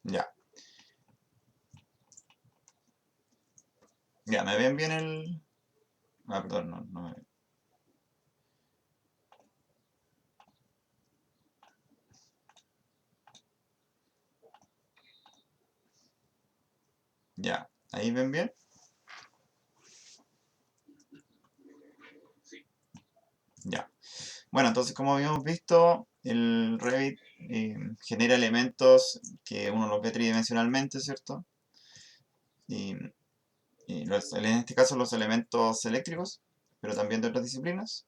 Ya. Ya, ¿me ven bien el...? Ah, perdón, no me ven. Ya, ¿ahí ven bien? Ya. Bueno, entonces como habíamos visto, el Revit genera elementos que uno los ve tridimensionalmente, ¿cierto? Y, en este caso los elementos eléctricos, pero también de otras disciplinas.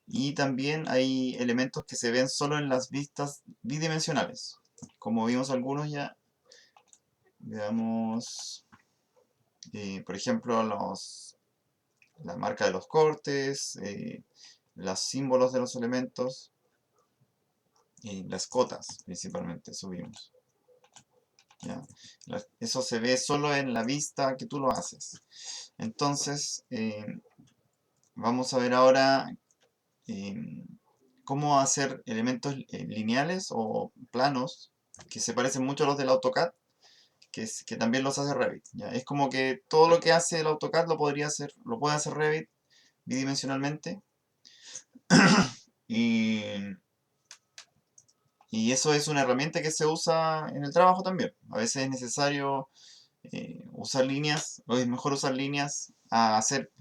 Y también hay elementos que se ven solo en las vistas bidimensionales. Como vimos algunos ya, veamos, por ejemplo, la marca de los cortes, los símbolos de los elementos y las cotas principalmente subimos. ¿Ya? Eso se ve solo en la vista que tú lo haces. Entonces, vamos a ver ahora eh, cómo hacer elementos lineales o planos que se parecen mucho a los del AutoCAD, que también los hace Revit. ¿Ya? Es como que todo lo que hace el AutoCAD lo puede hacer Revit bidimensionalmente. Y, y eso es una herramienta que se usa en el trabajo también. A veces es necesario usar líneas, o es mejor usar líneas a hacer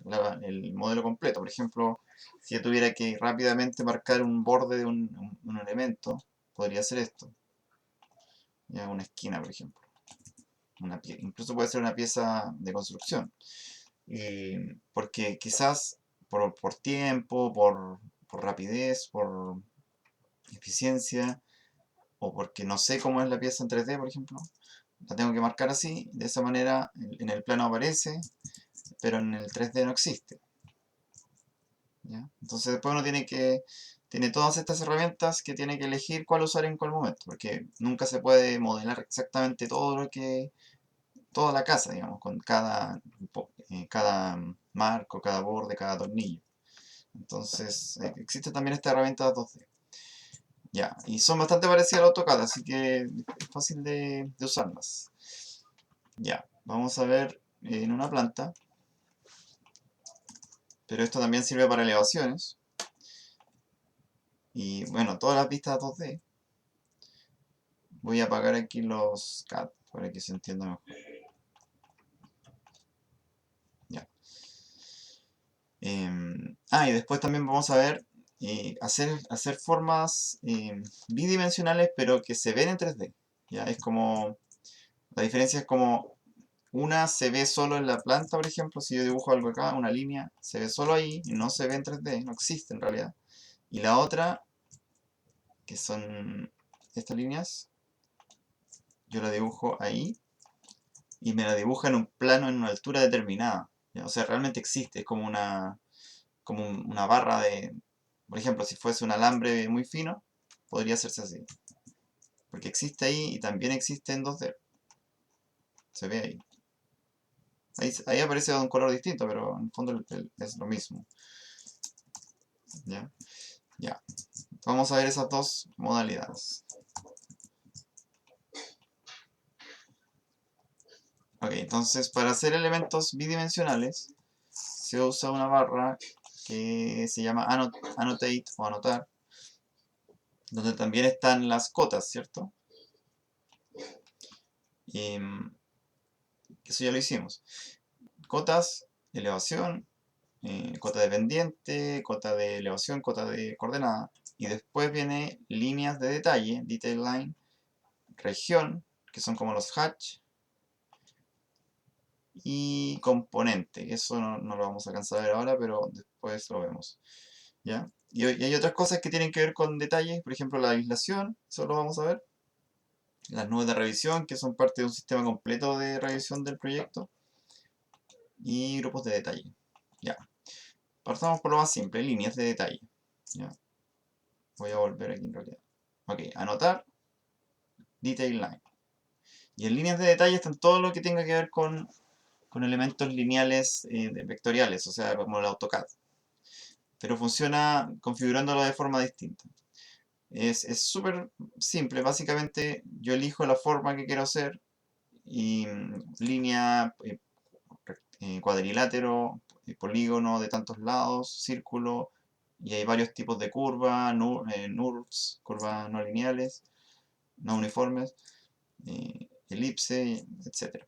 el modelo completo. Por ejemplo, si yo tuviera que rápidamente marcar un borde de un elemento, podría hacer esto. Ya una esquina, por ejemplo. Incluso puede ser una pieza de construcción. Porque quizás por tiempo, por rapidez, por eficiencia, o porque no sé cómo es la pieza en 3D, por ejemplo, la tengo que marcar así, de esa manera en el plano aparece, pero en el 3D no existe. ¿Ya? Entonces después uno tiene todas estas herramientas que tiene que elegir cuál usar en cuál momento, porque nunca se puede modelar exactamente toda la casa, digamos, con cada marco, cada borde, cada tornillo. Entonces existe también esta herramienta 2D. Ya, y son bastante parecidas al AutoCAD, así que es fácil de usarlas. Ya, vamos a ver en una planta, pero esto también sirve para elevaciones. Y bueno, todas las vistas 2D. Voy a apagar aquí los CAD para que se entienda mejor. Ya. Y después también vamos a ver hacer formas bidimensionales, pero que se ven en 3D. Ya es como, la diferencia es como una se ve solo en la planta, por ejemplo, si yo dibujo algo acá, una línea, se ve solo ahí y no se ve en 3D, no existe en realidad. Y la otra, que son estas líneas, yo la dibujo ahí y me la dibuja en un plano en una altura determinada. ¿Ya? O sea, realmente existe, es como una barra de, por ejemplo, si fuese un alambre muy fino, podría hacerse así. Porque existe ahí y también existe en 2D. Se ve ahí. Ahí aparece de un color distinto, pero en el fondo es lo mismo. ¿Ya? Ya. Vamos a ver esas dos modalidades. Ok, entonces para hacer elementos bidimensionales se usa una barra que se llama Annotate o anotar, donde también están las cotas, ¿cierto? Y eso ya lo hicimos. Cotas, elevación, cota de pendiente, cota de elevación, cota de coordenada. Y después viene líneas de detalle, detail line, región, que son como los hatch, y componente. Eso no lo vamos a alcanzar a ver ahora, pero después lo vemos. ¿Ya? Y hay otras cosas que tienen que ver con detalles, por ejemplo la aislación, eso lo vamos a ver. Las nubes de revisión, que son parte de un sistema completo de revisión del proyecto. Y grupos de detalle. Ya. Partamos por lo más simple, líneas de detalle. ¿Ya? Voy a volver aquí en realidad. Ok, anotar, detail line. Y en líneas de detalle están todo lo que tenga que ver con elementos lineales vectoriales, o sea, como el AutoCAD. Pero funciona configurándolo de forma distinta. Es súper simple. Básicamente yo elijo la forma que quiero hacer y línea, cuadrilátero, polígono de tantos lados, círculo, y hay varios tipos de curva, NURBS, curvas no lineales, no uniformes, elipse, etc.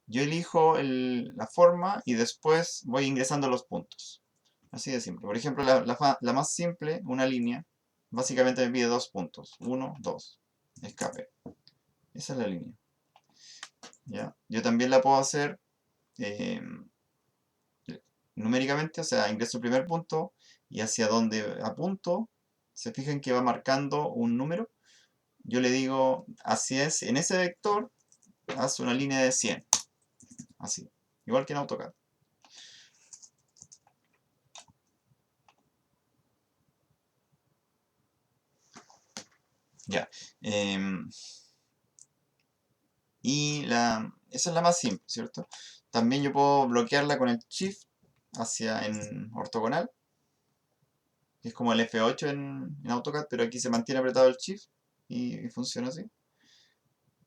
Yo elijo la forma y después voy ingresando los puntos. Así de simple. Por ejemplo, la más simple, una línea, básicamente me pide 2 puntos. 1, 2. Escape. Esa es la línea. ¿Ya? Yo también la puedo hacer eh, numéricamente, o sea, ingreso el primer punto y hacia donde apunto, se fijan que va marcando un número. Yo le digo, en ese vector, haz una línea de 100. Así. Igual que en AutoCAD. Ya. Esa es la más simple, ¿cierto? También yo puedo bloquearla con el Shift hacia en ortogonal, que es como el F8 en AutoCAD, pero aquí se mantiene apretado el Shift y funciona así.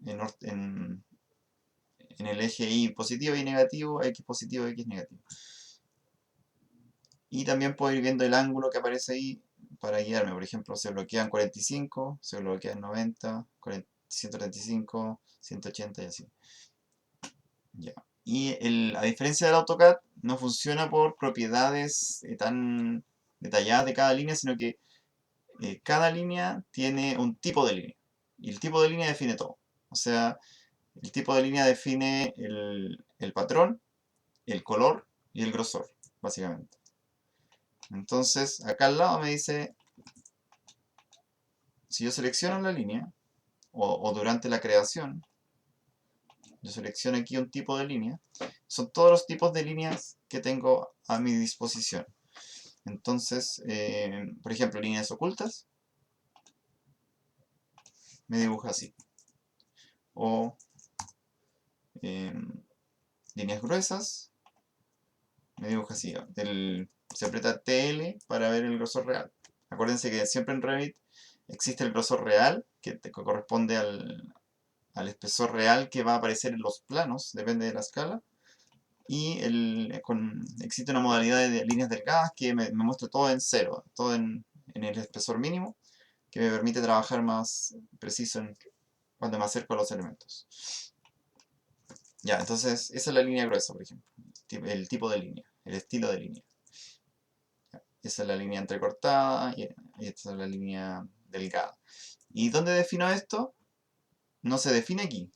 En el eje Y positivo y negativo, X positivo, X negativo. Y también puedo ir viendo el ángulo que aparece ahí para guiarme. Por ejemplo, se bloquean 45, se bloquean 90, 135, 180 y así. Ya. Y a diferencia del AutoCAD, no funciona por propiedades tan detalladas de cada línea, sino que cada línea tiene un tipo de línea. Y el tipo de línea define todo. O sea, el tipo de línea define el patrón, el color y el grosor, básicamente. Entonces, acá al lado me dice, si yo selecciono la línea, o durante la creación, yo selecciono aquí un tipo de línea, son todos los tipos de líneas que tengo a mi disposición. Entonces, por ejemplo, líneas ocultas, me dibuja así. O líneas gruesas, me dibuja así. Se aprieta TL para ver el grosor real. Acuérdense que siempre en Revit existe el grosor real, que corresponde al espesor real que va a aparecer en los planos, depende de la escala. Y existe una modalidad de líneas delgadas que me muestra todo en cero, todo en el espesor mínimo, que me permite trabajar más preciso cuando me acerco a los elementos. Ya, entonces esa es la línea gruesa, por ejemplo, el tipo de línea, el estilo de línea. Ya, esa es la línea entrecortada y esta es la línea delgada. ¿Y dónde defino esto? No se define aquí,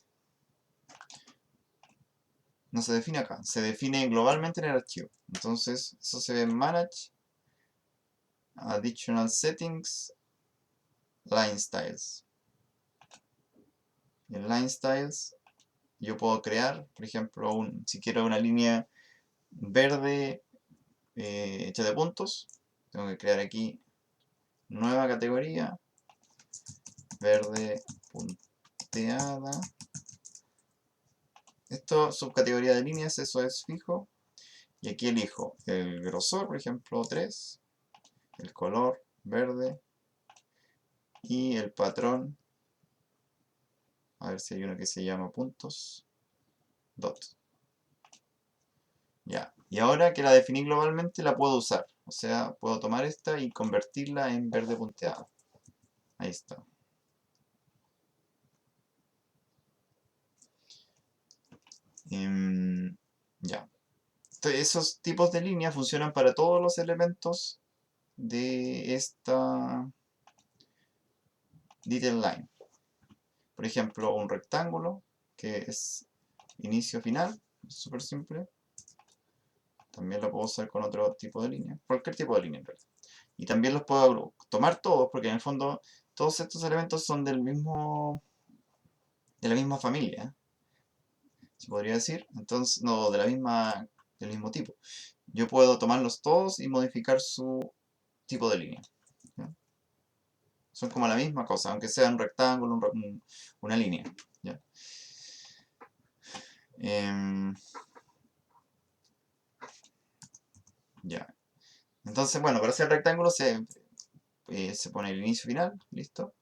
no se define acá, se define globalmente en el archivo. Entonces eso se ve en Manage, Additional Settings, Line Styles. En Line Styles yo puedo crear, por ejemplo, si quiero una línea verde hecha de puntos, tengo que crear aquí nueva categoría, verde punteada. Esto, subcategoría de líneas, eso es fijo. Y aquí elijo el grosor, por ejemplo, 3, el color verde y el patrón. A ver si hay uno que se llama puntos. Dot. Ya. Y ahora que la definí globalmente, la puedo usar. O sea, puedo tomar esta y convertirla en verde punteado. Ahí está. Ya. Entonces, esos tipos de líneas funcionan para todos los elementos de esta detail line. Por ejemplo, un rectángulo, que es inicio-final, súper simple. También lo puedo usar con otro tipo de línea, cualquier tipo de línea en realidad. Y también los puedo tomar todos, porque en el fondo todos estos elementos son de la misma familia, se podría decir. Entonces, no, del mismo tipo. Yo puedo tomarlos todos y modificar su tipo de línea. ¿Ya? Son como la misma cosa, aunque sea un rectángulo, una línea. ¿Ya? Ya. Entonces, bueno, para hacer rectángulos se pone el inicio final, listo.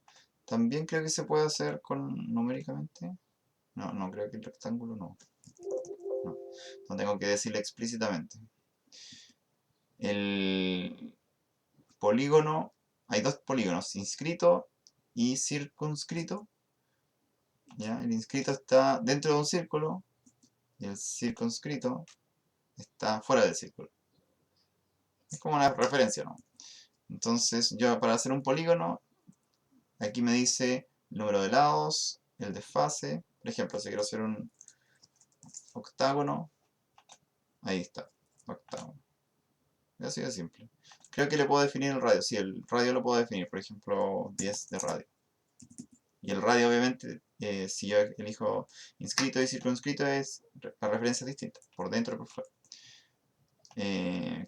También creo que se puede hacer numéricamente. No, no creo que el rectángulo no. No, no tengo que decirle explícitamente. El polígono, hay dos polígonos, inscrito y circunscrito. ¿Ya? El inscrito está dentro de un círculo y el circunscrito está fuera del círculo. Es como una referencia, ¿no? Entonces, yo para hacer un polígono, aquí me dice el número de lados, el desfase. Por ejemplo, si quiero hacer un octágono, ahí está, octágono. Así de simple. Creo que le puedo definir el radio. Sí, el radio lo puedo definir, por ejemplo, 10 de radio. Y el radio, obviamente, si yo elijo inscrito y circunscrito, la referencia es distinta, por dentro y por fuera.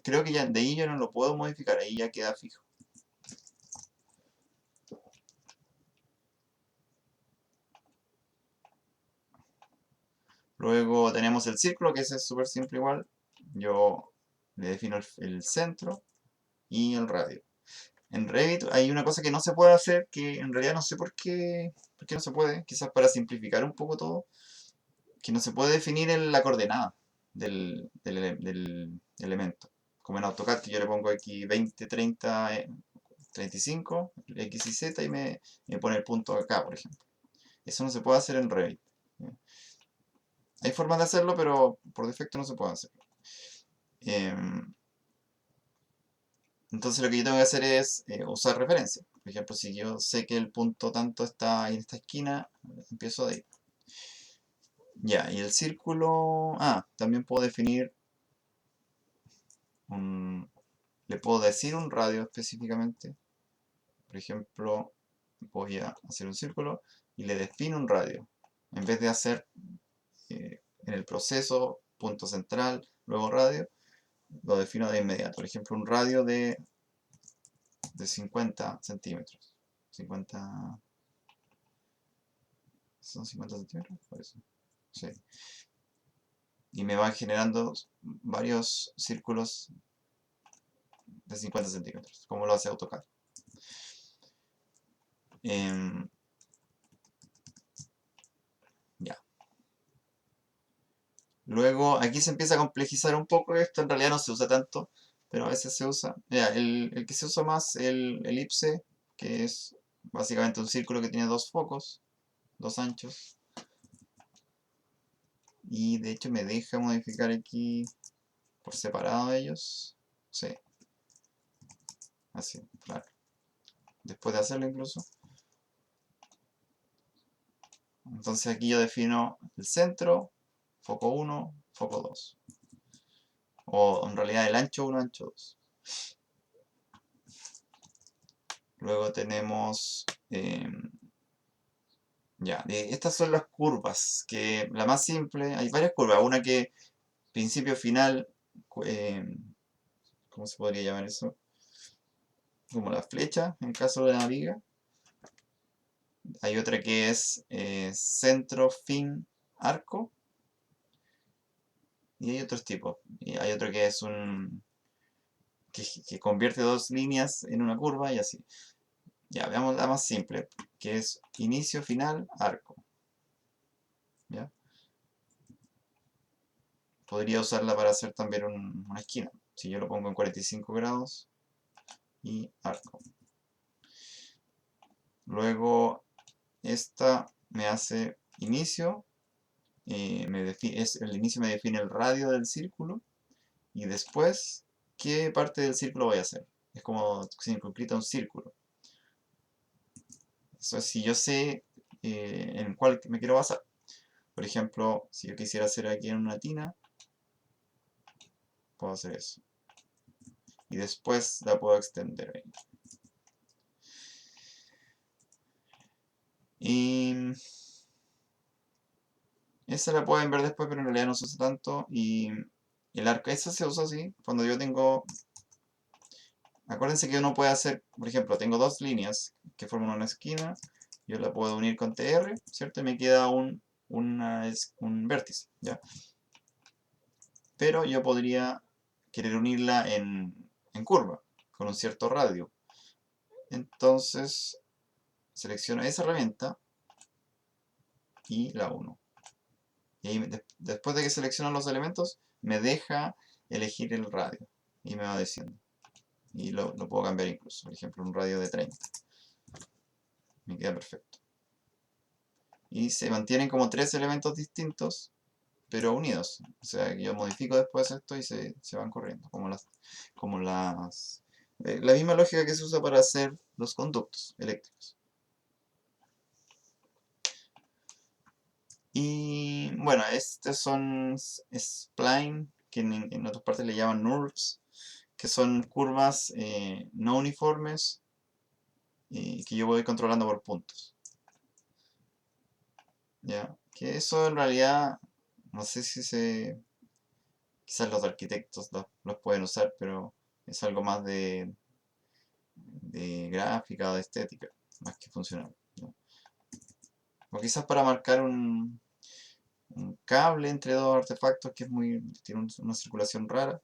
Creo que ya de ahí yo no lo puedo modificar, ahí ya queda fijo. Luego tenemos el círculo, que ese es súper simple igual. Yo le defino el centro y el radio. En Revit hay una cosa que no se puede hacer, que en realidad no sé por qué no se puede, quizás para simplificar un poco todo, que no se puede definir la coordenada del elemento. Como en AutoCAD, que yo le pongo aquí 20, 30, 35, X y Z, y me pone el punto acá, por ejemplo. Eso no se puede hacer en Revit. Hay formas de hacerlo, pero por defecto no se puede hacer. Entonces lo que yo tengo que hacer es usar referencia. Por ejemplo, si yo sé que el punto tanto está en esta esquina, empiezo de ahí. Ya, y el círculo... Ah, también puedo definir le puedo decir un radio específicamente. Por ejemplo, voy a hacer un círculo y le defino un radio. En vez de hacer en el proceso punto central, luego radio, lo defino de inmediato. Por ejemplo, un radio de 50 centímetros. 50... ¿Son 50 centímetros? Por eso. Sí. Y me van generando varios círculos de 50 centímetros, como lo hace AutoCAD. Ya. Luego aquí se empieza a complejizar un poco esto, en realidad no se usa tanto, pero a veces se usa. Ya, el que se usa más, el elipse, que es básicamente un círculo que tiene dos focos, dos anchos. Y de hecho me deja modificar aquí por separado ellos. Sí. Así, claro. Después de hacerlo incluso. Entonces aquí yo defino el centro, foco 1, foco 2. O en realidad el ancho 1, ancho 2. Luego tenemos... ya, estas son las curvas, que la más simple, hay varias curvas, una que principio, final, ¿cómo se podría llamar eso? Como la flecha, en caso de la viga. Hay otra que es centro, fin, arco. Y hay otros tipos. Y hay otro que es que convierte dos líneas en una curva y así. Ya, veamos la más simple, que es inicio, final, arco. ¿Ya? Podría usarla para hacer también una esquina. Si yo lo pongo en 45 grados y arco. Luego esta me hace inicio. El inicio me define el radio del círculo. Y después, ¿qué parte del círculo voy a hacer? Es como circunscrito a un círculo. Eso es si yo sé en cuál me quiero basar. Por ejemplo, si yo quisiera hacer aquí en una tina, puedo hacer eso. Y después la puedo extender ahí. Y esa la pueden ver después, pero en realidad no se usa tanto. Y el arco, esa se usa así. Cuando yo tengo... Acuérdense que uno puede hacer, por ejemplo, tengo dos líneas que forman una esquina. Yo la puedo unir con TR, ¿cierto? Y me queda un vértice, ¿ya? Pero yo podría querer unirla en curva, con un cierto radio. Entonces selecciono esa herramienta y la uno. Y ahí, después de que selecciono los elementos, me deja elegir el radio. Y me va diciendo. Y lo puedo cambiar incluso. Por ejemplo, un radio de 30. Me queda perfecto. Y se mantienen como tres elementos distintos, pero unidos. O sea, que yo modifico después esto y se van corriendo. La misma lógica que se usa para hacer los conductos eléctricos. Y bueno, estos son spline, que en otras partes le llaman NURBS, que son curvas no uniformes que yo voy controlando por puntos. ¿Ya? Que eso en realidad, no sé si quizás los arquitectos los pueden usar, pero es algo más de gráfica o de estética, más que funcional, ¿no? O quizás para marcar un cable entre dos artefactos que tiene una circulación rara,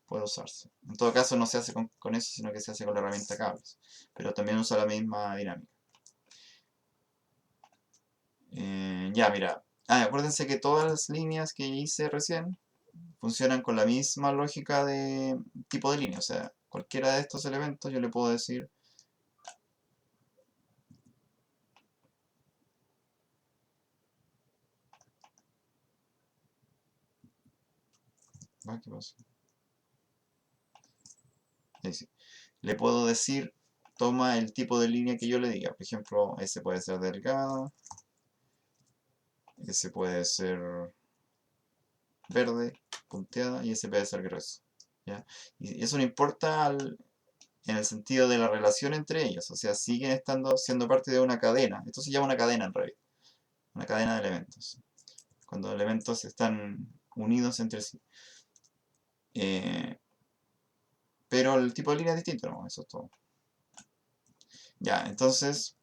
puede usarse. En todo caso no se hace con eso, sino que se hace con la herramienta cables, pero también usa la misma dinámica. Ya, mira. Acuérdense que todas las líneas que hice recién funcionan con la misma lógica de tipo de línea. O sea, cualquiera de estos elementos yo le puedo decir. ¿Qué pasó? Ahí sí. Le puedo decir, toma el tipo de línea que yo le diga. Por ejemplo, ese puede ser delgada, ese puede ser verde, punteada, y ese puede ser grueso. ¿Ya? Y eso no importa en el sentido de la relación entre ellos. O sea, siguen siendo parte de una cadena. Esto se llama una cadena en realidad. Una cadena de elementos. Cuando elementos están unidos entre sí. Eh, pero el tipo de línea es distinto, ¿no? Eso es todo. Ya, entonces,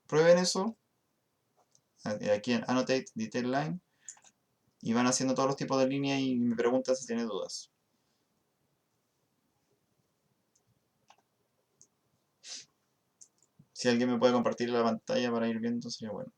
prueben eso. Aquí en Annotate Detail Line. Y van haciendo todos los tipos de línea y me preguntan si tienen dudas. Si alguien me puede compartir la pantalla para ir viendo, sería bueno.